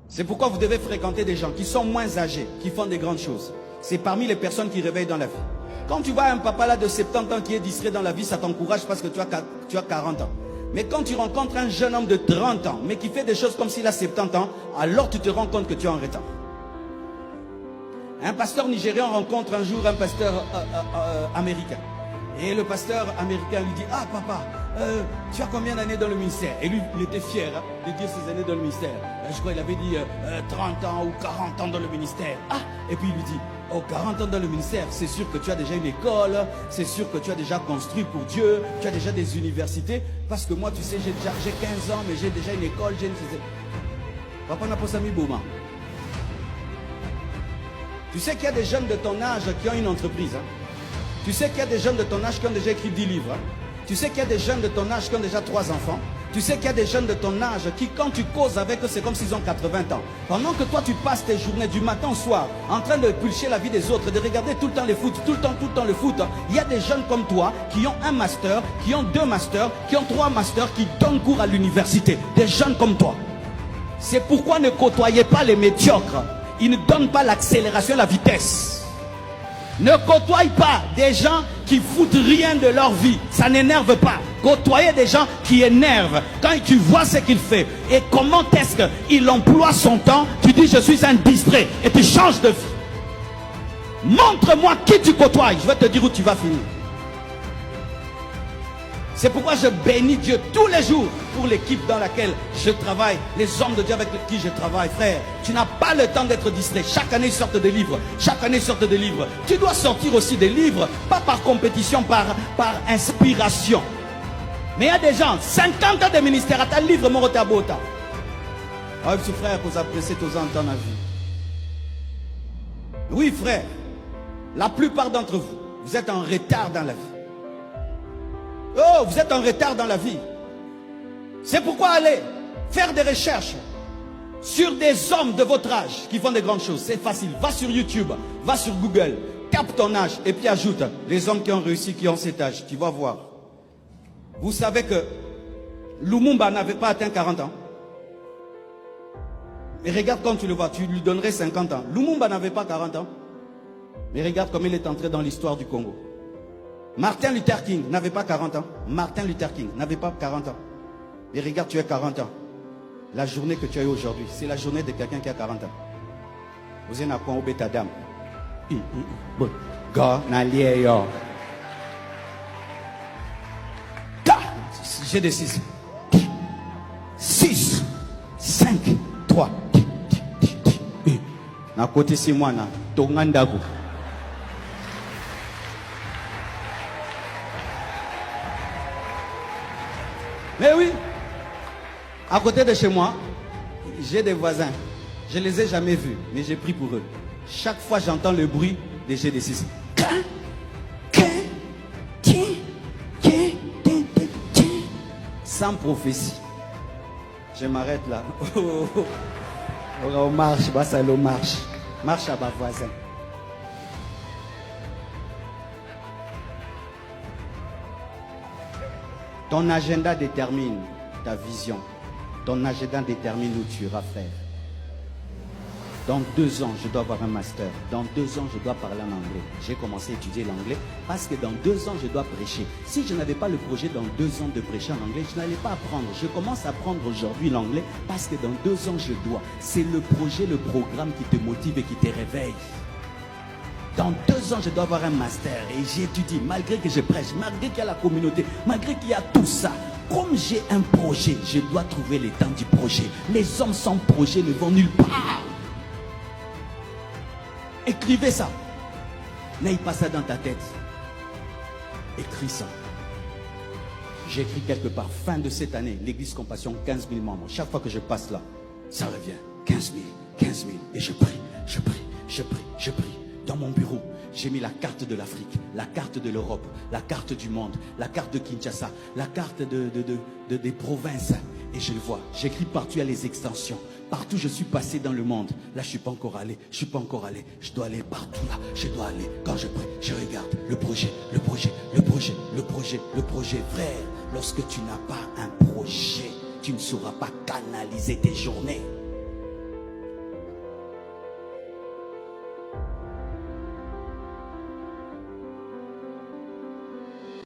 C'est pourquoi vous devez fréquenter des gens qui sont moins âgés, qui font des grandes choses. C'est parmi les personnes qui réveillent dans la vie. Quand tu vois un papa là de 70 ans qui est distrait dans la vie, ça t'encourage parce que tu as 40 ans. Mais quand tu rencontres un jeune homme de 30 ans, mais qui fait des choses comme s'il a 70 ans, alors tu te rends compte que tu es en retard. Un pasteur nigérian rencontre un jour un pasteur américain. Et le pasteur américain lui dit, « Ah papa, tu as combien d'années dans le ministère ?» Et lui, il était fier de dire ses années dans le ministère. Je crois qu'il avait dit 30 ans ou 40 ans dans le ministère. Ah, et puis il lui dit, « Oh, 40 ans dans le ministère, c'est sûr que tu as déjà une école, c'est sûr que tu as déjà construit pour Dieu, tu as déjà des universités. Parce que moi, tu sais, j'ai 15 ans, mais j'ai déjà une école, j'ai une... » Papa n'a pas sami Bouma. Tu sais qu'il y a des jeunes de ton âge qui ont une entreprise. Hein? Tu sais qu'il y a des jeunes de ton âge qui ont déjà écrit 10 livres. Hein? Tu sais qu'il y a des jeunes de ton âge qui ont déjà 3 enfants. Tu sais qu'il y a des jeunes de ton âge qui, quand tu causes avec eux, c'est comme s'ils ont 80 ans. Pendant que toi, tu passes tes journées du matin au soir en train de pulcher la vie des autres, de regarder tout le temps le foot, tout le temps le foot. Il y a des jeunes comme toi qui ont un master, qui ont 2 masters, qui ont 3 masters, qui donnent cours à l'université. Des jeunes comme toi. C'est pourquoi ne côtoyez pas les médiocres. Ils ne donnent pas l'accélération et la vitesse. Ne côtoie pas des gens qui foutent rien de leur vie. Ça n'énerve pas. Côtoyez des gens qui énervent. Quand tu vois ce qu'il fait et comment est-ce qu'il emploie son temps, tu dis je suis un distrait et tu changes de vie. Montre-moi qui tu côtoies. Je vais te dire où tu vas finir. C'est pourquoi je bénis Dieu tous les jours pour l'équipe dans laquelle je travaille, les hommes de Dieu avec qui je travaille. Frère, tu n'as pas le temps d'être distrait. Chaque année, ils sortent des livres. Chaque année, ils sortent des livres. Tu dois sortir aussi des livres, pas par compétition, par inspiration. Mais il y a des gens, 50 ans de ministère, à ta livre, mon rotabota. Ah oui, frère, vous appréciez tous en temps la vie. Oui, frère, la plupart d'entre vous, vous êtes en retard dans la vie. Oh, vous êtes en retard dans la vie. C'est pourquoi allez faire des recherches sur des hommes de votre âge qui font des grandes choses. C'est facile. Va sur YouTube, va sur Google, tape ton âge et puis ajoute les hommes qui ont réussi, qui ont cet âge. Tu vas voir. Vous savez que Lumumba n'avait pas atteint 40 ans. Mais regarde quand tu le vois, tu lui donnerais 50 ans. Lumumba n'avait pas 40 ans. Mais regarde comme il est entré dans l'histoire du Congo. Martin Luther King n'avait pas 40 ans. Martin Luther King n'avait pas 40 ans. Et regarde, tu as 40 ans. La journée que tu as eue aujourd'hui, c'est la journée de quelqu'un qui a 40 ans. Vous êtes à quoi au bétadam? J'ai des 6. 6, 5, 3. Na côté c'est moi na Tongandago. Mais oui, à côté de chez moi, j'ai des voisins. Je ne les ai jamais vus, mais j'ai pris pour eux. Chaque fois j'entends le bruit des GD6. Sans prophétie. Je m'arrête là. On marche, Bassalo marche. Marche à ma voisin. Ton agenda détermine ta vision. Ton agenda détermine où tu iras faire. Dans 2 ans, je dois avoir un master. Dans 2 ans, je dois parler en anglais. J'ai commencé à étudier l'anglais parce que dans 2 ans, je dois prêcher. Si je n'avais pas le projet dans 2 ans de prêcher en anglais, je n'allais pas apprendre. Je commence à apprendre aujourd'hui l'anglais parce que dans 2 ans, je dois. C'est le projet, le programme qui te motive et qui te réveille. Dans 2 ans, je dois avoir un master et j'étudie, malgré que je prêche, malgré qu'il y a la communauté, malgré qu'il y a tout ça. Comme j'ai un projet, je dois trouver les temps du projet. Les hommes sans projet ne vont nulle part. Écrivez ça. N'aie pas ça dans ta tête. Écris ça. J'ai écrit quelque part, fin de cette année, l'église Compassion, 15 000 membres. Chaque fois que je passe là, ça revient. 15 000, 15 000. Et je prie, je prie, je prie, je prie. Dans mon bureau, j'ai mis la carte de l'Afrique, la carte de l'Europe, la carte du monde, la carte de Kinshasa, la carte des provinces. Et je le vois, j'écris partout, il y a les extensions. Partout je suis passé dans le monde. Là je ne suis pas encore allé, je suis pas encore allé. Je dois aller partout là, je dois aller. Quand je prie, je regarde le projet, le projet, le projet, le projet, le projet. Frère, lorsque tu n'as pas un projet, tu ne sauras pas canaliser tes journées.